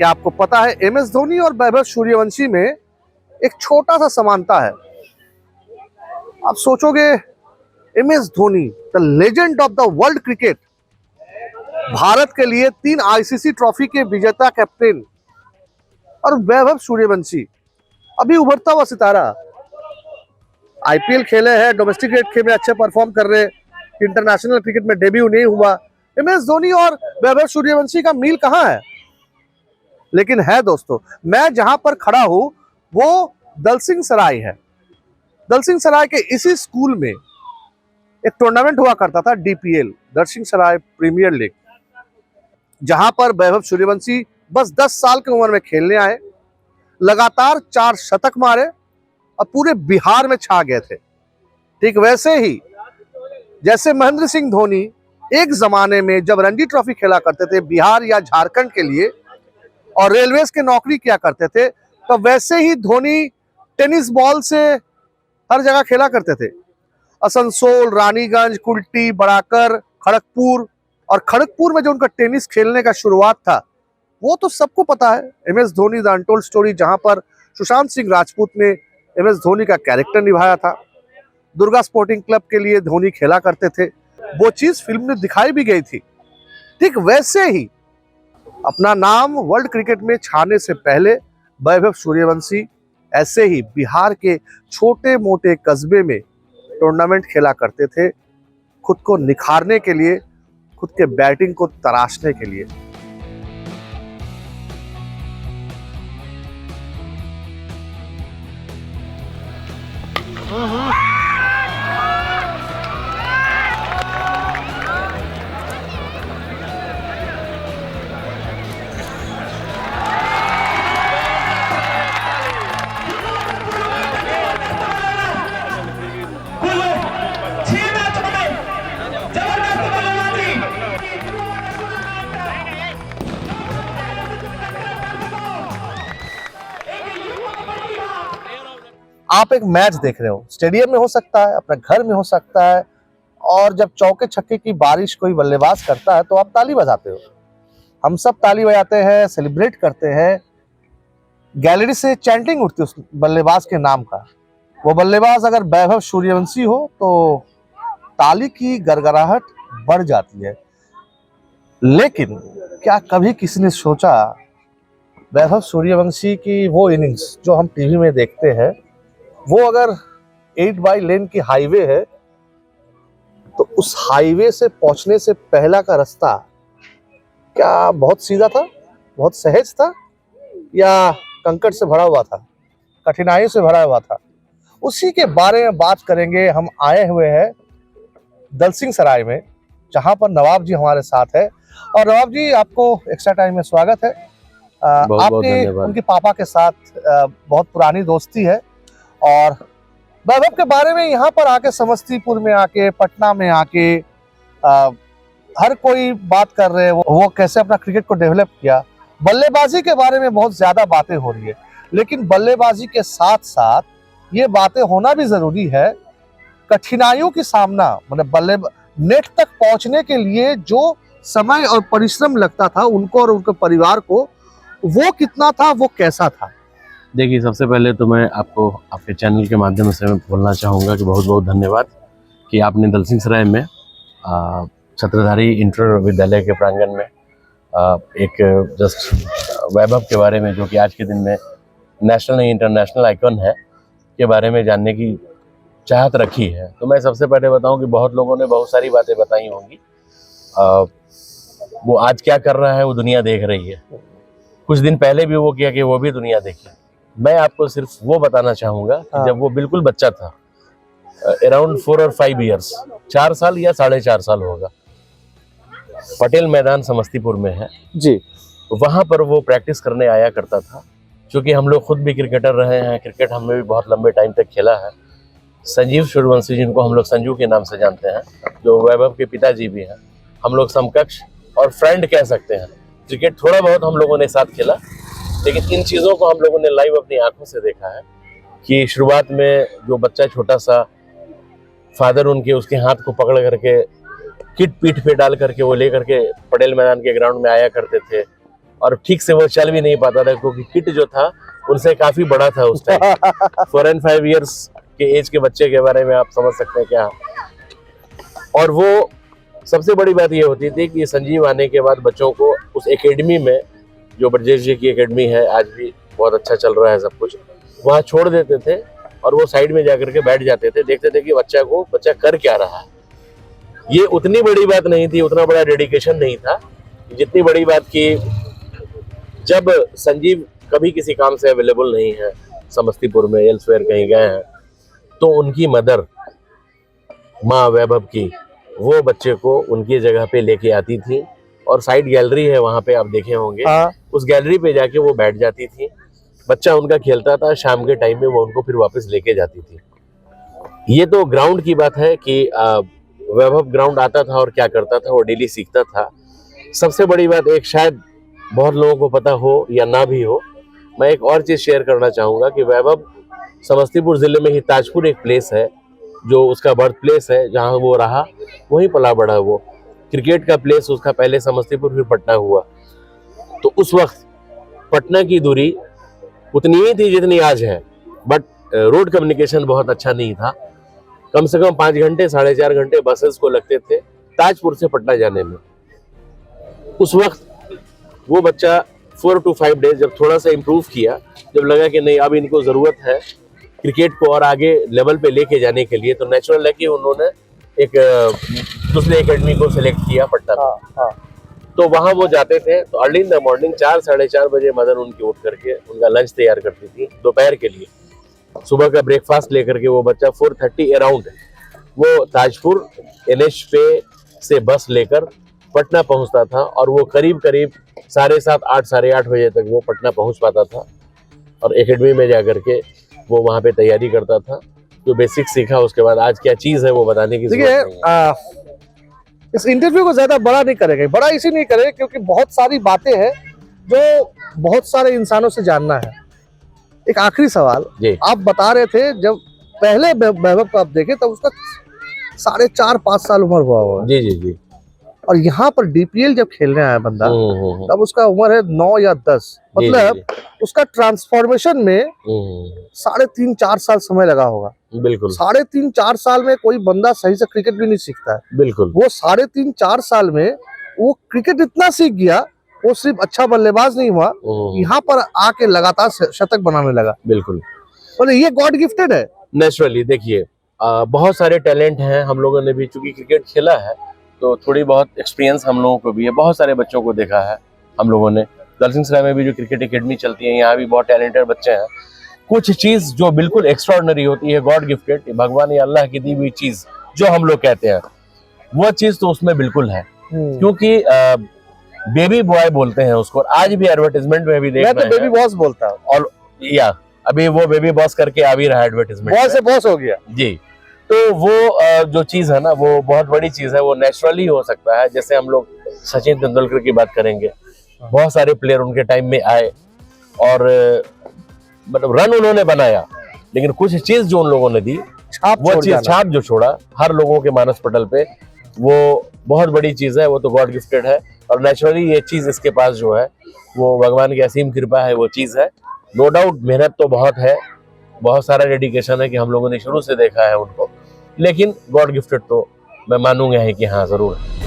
क्या आपको पता है एमएस धोनी और वैभव सूर्यवंशी में एक छोटा सा समानता है। आप सोचोगे MS Dhoni the legend of the world cricket, Bharat के लिए 3 आईसीसी ट्रॉफी के विजेता कैप्टन, और वैभव सूर्यवंशी अभी उभरता हुआ सितारा, आईपीएल खेले हैं, डोमेस्टिक क्रिकेट में अच्छे परफॉर्म कर रहे, इंटरनेशनल क्रिकेट में डेब्यू नहीं हुआ। एमएस धोनी और वैभव सूर्यवंशी का मील कहां है? लेकिन है दोस्तों, मैं जहां पर खड़ा हूं वो दलसिंह सराय है। दलसिंह सराय के इसी स्कूल में एक टूर्नामेंट हुआ करता था, डीपीएल, दलसिंह सराय प्रीमियर लीग, जहां पर वैभव सूर्यवंशी बस 10 साल की उम्र में खेलने आए, लगातार 4 शतक मारे और पूरे बिहार में छा गए थे। ठीक वैसे ही जैसे महेंद्र सिंह धोनी एक जमाने में जब रणजी ट्रॉफी खेला करते थे बिहार या झारखंड के लिए और रेलवेज के नौकरी किया करते थे, तो वैसे ही धोनी टेनिस बॉल से हर जगह खेला करते थे। आसनसोल, रानीगंज, कुल्टी, बड़ाकर, खड़गपुर, और खड़गपुर में जो उनका टेनिस खेलने का शुरुआत था वो तो सबको पता है। MS Dhoni the untold story, जहां पर सुशांत सिंह राजपूत ने एमएस धोनी का कैरेक्टर निभाया था। दुर्गा स्पोर्टिंग क्लब के लिए धोनी खेला करते थे, वो चीज फिल्म में दिखाई भी गई थी। ठीक वैसे ही अपना नाम वर्ल्ड क्रिकेट में छाने से पहले वैभव सूर्यवंशी ऐसे ही बिहार के छोटे मोटे कस्बे में टूर्नामेंट खेला करते थे, खुद को निखारने के लिए, खुद के बैटिंग को तराशने के लिए। आप एक मैच देख रहे हो, स्टेडियम में हो सकता है, अपने घर में हो सकता है, और जब चौके छक्के की बारिश कोई बल्लेबाज करता है तो आप ताली बजाते हो। हम सब ताली बजाते हैं, सेलिब्रेट करते हैं, गैलरी से चैंटिंग उठती है उस बल्लेबाज के नाम का। वो बल्लेबाज अगर वैभव सूर्यवंशी हो तो ताली की गड़गड़ाहट बढ़ जाती है। लेकिन क्या कभी किसी ने सोचा वैभव सूर्यवंशी की वो इनिंग्स जो हम टीवी में देखते हैं, वो अगर 8 बाई लेन की हाईवे है तो उस हाईवे से पहुंचने से पहला का रास्ता क्या बहुत सीधा था, बहुत सहज था, या कंकड़ से भरा हुआ था, कठिनाई से भरा हुआ था? उसी के बारे में बात करेंगे। हम आए हुए हैं दलसिंह सराय में, जहां पर नवाब जी हमारे साथ है। और नवाब जी, आपको एक्स्ट्रा टाइम में स्वागत है। आपके उनके पापा के साथ बहुत पुरानी दोस्ती है, और वैभव के बारे में यहाँ पर आके, समस्तीपुर में आके, पटना में आके हर कोई बात कर रहे हैं वो कैसे अपना क्रिकेट को डेवलप किया। बल्लेबाजी के बारे में बहुत ज्यादा बातें हो रही है, लेकिन बल्लेबाजी के साथ साथ ये बातें होना भी जरूरी है। कठिनाइयों की सामना, मतलब नेट तक पहुंचने के लिए जो समय और परिश्रम लगता था उनको और उनके परिवार को, वो कितना था, वो कैसा था? देखिए, सबसे पहले तो मैं आपको आपके चैनल के माध्यम से मैं बोलना चाहूँगा कि बहुत बहुत धन्यवाद कि आपने दलसिंह सराय में छत्रधारी इंटर विद्यालय के प्रांगण में एक जस्ट वैभव के बारे में, जो कि आज के दिन में नेशनल इंटरनेशनल आइकन है, के बारे में जानने की चाहत रखी है। तो मैं सबसे पहले बताऊं कि बहुत लोगों ने बहुत सारी बातें बताई होंगी। वो आज क्या कर रहा है वो दुनिया देख रही है, कुछ दिन पहले भी वो किया कि वो भी दुनिया देखे। मैं आपको सिर्फ वो बताना चाहूँगा कि जब वो बिल्कुल बच्चा था, अराउंड 4 और 5 ईयर्स, 4 साल या 4.5 साल होगा, पटेल मैदान समस्तीपुर में है जी, वहाँ पर वो प्रैक्टिस करने आया करता था। क्योंकि हम लोग खुद भी क्रिकेटर रहे हैं, क्रिकेट हमने भी बहुत लंबे टाइम तक खेला है। संजीव सूर्यवंशी, जिनको हम लोग संजू के नाम से जानते हैं, जो वैभव के पिताजी भी हैं, हम लोग समकक्ष और फ्रेंड कह सकते हैं। क्रिकेट थोड़ा बहुत हम लोगों ने साथ खेला, लेकिन इन चीज़ों को हम लोगों ने लाइव अपनी आंखों से देखा है कि शुरुआत में जो बच्चा छोटा सा, फादर उनके उसके हाथ को पकड़ करके किट पीठ पे डाल करके वो ले करके पटेल मैदान के ग्राउंड में आया करते थे, और ठीक से वो चल भी नहीं पाता था क्योंकि किट जो था उनसे काफी बड़ा था उस टाइम। 4 and 5 years के एज के बच्चे के बारे में आप समझ सकते हैं क्या। और वो सबसे बड़ी बात ये होती थी कि संजीव आने के बाद बच्चों को उस एकेडमी में, जो ब्रजेश जी की एकेडमी है, आज भी बहुत अच्छा चल रहा है सब कुछ, वहाँ छोड़ देते थे और वो साइड में जाकर के बैठ जाते थे, देखते थे कि बच्चा कर क्या रहा है। ये उतनी बड़ी बात नहीं थी, उतना बड़ा डेडिकेशन नहीं था, जितनी बड़ी बात कि जब संजीव कभी किसी काम से अवेलेबल नहीं है, समस्तीपुर में एल्सवेयर कहीं गए हैं, तो उनकी मदर माँ वैभव की वो बच्चे को उनकी जगह पे लेके आती थी और साइड गैलरी है वहाँ पे, आप देखे होंगे। उस गैलरी पे जाके वो बैठ जाती थी, बच्चा उनका खेलता था, शाम के टाइम में वो उनको फिर वापस लेके जाती थी। ये तो ग्राउंड की बात है कि वैभव ग्राउंड आता था और क्या करता था, वो डेली सीखता था। सबसे बड़ी बात, एक शायद बहुत लोगों को पता हो या ना भी हो, मैं एक और चीज शेयर करना चाहूंगा कि वैभव समस्तीपुर जिले में ही ताजपुर एक प्लेस है जो उसका बर्थ प्लेस है, जहाँ वो रहा, वहीं पला बड़ा वो। क्रिकेट का प्लेस उसका पहले समस्तीपुर फिर पटना हुआ। तो उस वक्त पटना की दूरी उतनी ही थी जितनी आज है, बट रोड कम्युनिकेशन बहुत अच्छा नहीं था। कम से कम 5 घंटे 4.5 घंटे बसेस को लगते थे ताजपुर से पटना जाने में। उस वक्त वो बच्चा 4 to 5 डेज जब थोड़ा सा इम्प्रूव किया, जब लगा कि नहीं अब इनको जरूरत है क्रिकेट को और आगे लेवल पे लेके जाने के लिए, तो नेचुरल है कि उन्होंने एक दूसरे एकेडमी को सिलेक्ट किया पटना में। तो वहां वो जाते थे, तो अर्ली इन द मॉर्निंग 4-4:30 बजे मदर उनकी उठ करके उनका लंच तैयार करती थी दोपहर के लिए। सुबह का ब्रेकफास्ट लेकर के वो बच्चा 4:30 अराउंड वो ताजपुर NH पे से बस लेकर पटना पहुंचता था और वो करीब 7:30 8 8:30 बजे तक वो पटना पहुंच पाता था और एकेडमी में जाकर के वो वहाँ पे तैयारी करता था। जो बेसिक सीखा उसके बाद आज क्या चीज है वो बताने की जरूरत नहीं है। इस इंटरव्यू को ज्यादा बड़ा नहीं करेंगे, बड़ा इसी नहीं करेंगे क्योंकि बहुत सारी बातें हैं जो बहुत सारे इंसानों से जानना है। एक आखिरी सवाल, आप बता रहे थे जब पहले वैभव को आप देखे तब उसका 4.5-5 साल उम्र हुआ होगा। जी जी जी। और यहाँ पर DPL जब खेलने आया बंदा तब उसका उम्र है 9 या 10। मतलब उसका ट्रांसफॉर्मेशन में 3.5-4 साल समय लगा होगा। बिल्कुल 3.5-4 साल में कोई बंदा सही से क्रिकेट भी नहीं सीखता है। बिल्कुल वो 3.5-4 साल में वो क्रिकेट इतना सीख गया, वो सिर्फ अच्छा बल्लेबाज नहीं हुआ, यहाँ पर आके लगातार शतक बनाने लगा। बिल्कुल, बोले ये गॉड गिफ्टेड है। नेचुरली देखिए बहुत सारे टैलेंट हैं, हम लोगों ने भी चूंकि क्रिकेट खेला है तो थोड़ी बहुत एक्सपीरियंस हम लोगों को भी है। बहुत सारे बच्चों को देखा है हम लोगों ने, दलसिंह सराय में भी जो क्रिकेट एकेडमी चलती है, यहाँ भी बहुत टैलेंटेड बच्चे हैं। कुछ चीज जो बिल्कुल एक्स्ट्राऑर्डिनरी होती है, गॉड गिफ्टेड, भगवान या अल्लाह की दी हुई चीज जो हम लोग कहते हैं, वो चीज तो उसमें बिल्कुल है। क्योंकि बेबी बॉय बोलते हैं उसको, आज भी एडवर्टाइजमेंट में भी देख रहे हैं। बेबी बॉस बोलता हूँ, और या अभी वो बेबी बॉस करके आ भी रहा है एडवर्टाइजमेंट, बॉस से बॉस हो गया जी। तो वो जो चीज है ना, वो बहुत बड़ी चीज है, वो नेचुरली हो सकता है। जैसे हम लोग सचिन तेंदुलकर की बात करेंगे, बहुत सारे प्लेयर उनके टाइम में आए और मतलब रन उन्होंने बनाया, लेकिन कुछ चीज जो उन लोगों ने दी, वो चीज छाप जो छोड़ा हर लोगों के मानस पटल पे, वो बहुत बड़ी चीज है, वो तो गॉड गिफ्टेड है। और नेचुरली ये चीज इसके पास जो है वो भगवान की असीम कृपा है, वो चीज है। नो डाउट मेहनत तो बहुत है, बहुत सारा डेडिकेशन है कि हम लोगों ने शुरू से देखा है उनको, लेकिन गॉड गिफ्टेड तो मैं मानूंगा है कि हाँ जरूर है।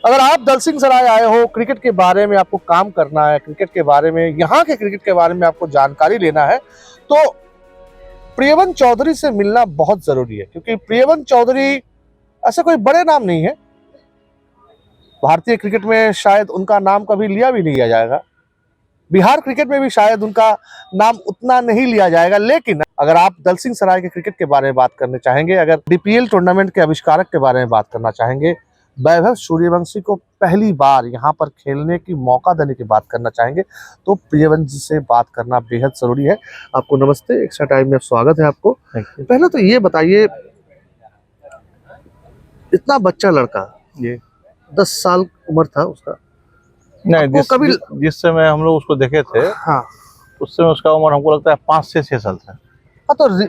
अगर आप दलसिंह सराय आए हो, क्रिकेट के बारे में आपको काम करना है, क्रिकेट के बारे में, यहाँ के क्रिकेट के बारे में आपको जानकारी लेना है, तो प्रियवंत चौधरी से मिलना बहुत जरूरी है। क्योंकि प्रियवंत चौधरी ऐसे कोई बड़े नाम नहीं है, भारतीय क्रिकेट में शायद उनका नाम कभी लिया भी नहीं जाएगा, बिहार क्रिकेट में भी शायद उनका नाम उतना नहीं लिया जाएगा। लेकिन अगर आप दलसिंह सराय के क्रिकेट के बारे में बात करना चाहेंगे, अगर DPL टूर्नामेंट के आविष्कारक के बारे में बात करना चाहेंगे, वैभव सूर्यवंशी को पहली बार यहाँ पर खेलने की मौका देने की बात करना चाहेंगे, तो प्रियवंत जी से बात करना बेहद जरूरी है। आपको नमस्ते, एक्स्ट्रा टाइम में स्वागत है आपको। पहले तो ये बताइए, इतना बच्चा लड़का, ये 10 साल उम्र था उसका, नहीं जिस समय हम लोग उसको देखे थे, हाँ, उस समय उसका उम्र हमको लगता है 5 से 6 साल था। हाँ, तो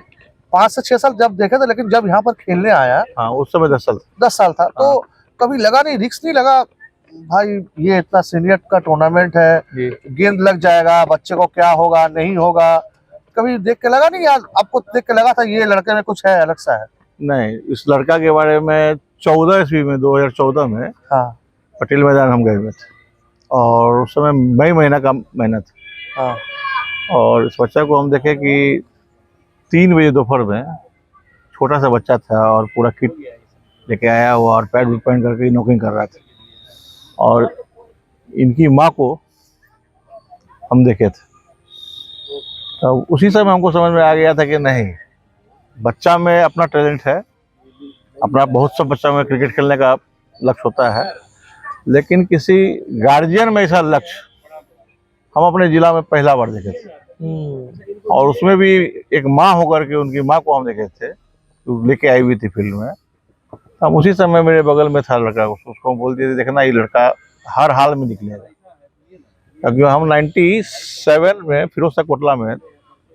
5 से 6 साल जब देखे थे, लेकिन जब यहाँ पर खेलने आया हाँ उस समय 10 साल 10 साल था, तो कभी लगा नहीं, रिस्क नहीं लगा भाई ये इतना सीनियर का टूर्नामेंट है, जी। गेंद लग जाएगा, बच्चे को क्या होगा नहीं होगा, कभी देख के लगा नहीं यार? आपको देख के लगा था ये लड़के में कुछ है, अलग सा है? नहीं, इस लड़का के बारे में 14 ईस्वी में 2014 में हाँ पटेल मैदान हम गए हुए थे, और उस समय मई महीना का महीना था। हाँ और इस बच्चा को हम देखे कि 3 बजे दोपहर में छोटा सा बच्चा था और पूरा किट लेके आया हुआ और पैड भी पहन करके नॉकिंग कर रहा था, और इनकी माँ को हम देखे थे। तो उसी समय हमको समझ में आ गया था कि नहीं, बच्चा में अपना टैलेंट है, अपना बहुत सब बच्चा में क्रिकेट खेलने का लक्ष्य होता है, लेकिन किसी गार्जियन में ऐसा लक्ष्य हम अपने जिला में पहला बार देखे थे। और उसमें भी एक माँ होकर के उनकी माँ को हम देखे थे, तो लेके आई हुई थी फील्ड में। हम उसी समय मेरे बगल में था लड़का, उसको हम बोल दिए थे देखना ये लड़का हर हाल में निकलेगा, क्योंकि हम 97 में फिरोज शाह कोटला में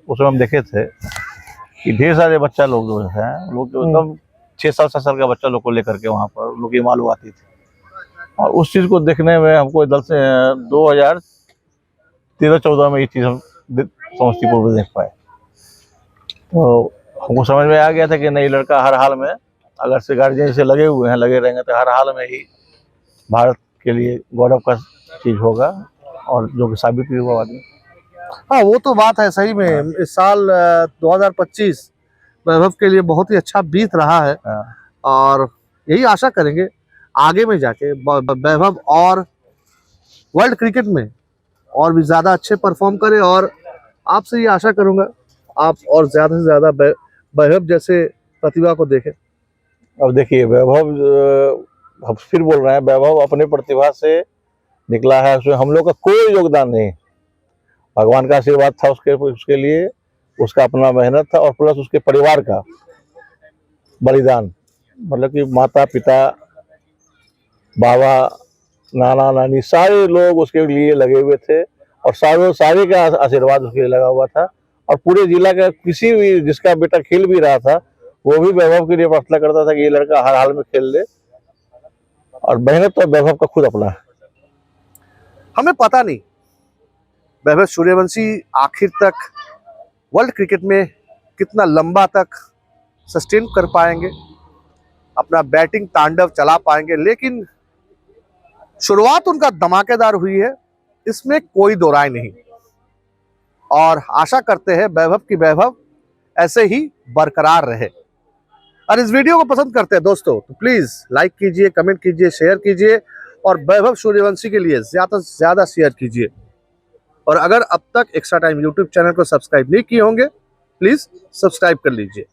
उसमें हम देखे थे कि ढेर सारे बच्चा लोग जो हैं लोग जो एकदम 6 साल 7 साल का बच्चा लोग को लेकर के वहाँ पर लोग की माँ लोग आती थी, और उस चीज़ को देखने में हमको 2013-14 में ये चीज़ हम समस्तीपुर में देख पाए। तो हमको समझ में आ गया था कि नहीं, लड़का हर हाल में अगर से गार्जियन से लगे हुए हैं, लगे रहेंगे तो हर हाल में ही भारत के लिए गौरव का चीज़ होगा, और जो कि साबित भी हुआ बाद में। हाँ वो तो बात है, सही में इस साल 2025 वैभव के लिए बहुत ही अच्छा बीत रहा है, और यही आशा करेंगे आगे में जाके वैभव और वर्ल्ड क्रिकेट में और भी ज्यादा अच्छे परफॉर्म करे, और आपसे ये आशा करूंगा आप और ज्यादा से ज्यादा वैभव जैसे प्रतिभा को देखें। अब देखिए वैभव, हम फिर बोल रहे हैं, वैभव अपने प्रतिभा से निकला है, उसमें हम लोग का कोई योगदान नहीं, भगवान का आशीर्वाद था उसके लिए, उसका अपना मेहनत था, और प्लस उसके परिवार का बलिदान, मतलब कि माता पिता बाबा नाना नानी सारे लोग उसके लिए लगे हुए थे, और सारे का आशीर्वाद उसके लिए लगा हुआ था, और पूरे जिला का किसी भी जिसका बेटा खेल भी रहा था वो भी वैभव के लिए प्रार्थना करता था कि ये लड़का हर हाल में खेल ले, और मेहनत तो वैभव का खुद अपना है। हमें पता नहीं वैभव सूर्यवंशी आखिर तक वर्ल्ड क्रिकेट में कितना लंबा तक सस्टेन कर पाएंगे, अपना बैटिंग तांडव चला पाएंगे, लेकिन शुरुआत उनका धमाकेदार हुई है, इसमें कोई दो राय नहीं, और आशा करते हैं वैभव की वैभव ऐसे ही बरकरार रहे। और इस वीडियो को पसंद करते हैं दोस्तों तो प्लीज लाइक कीजिए, कमेंट कीजिए, शेयर कीजिए, और वैभव सूर्यवंशी के लिए ज्यादा से ज्यादा शेयर कीजिए। और अगर अब तक एक्स्ट्रा टाइम यूट्यूब चैनल को सब्सक्राइब नहीं किए होंगे, प्लीज सब्सक्राइब कर लीजिए।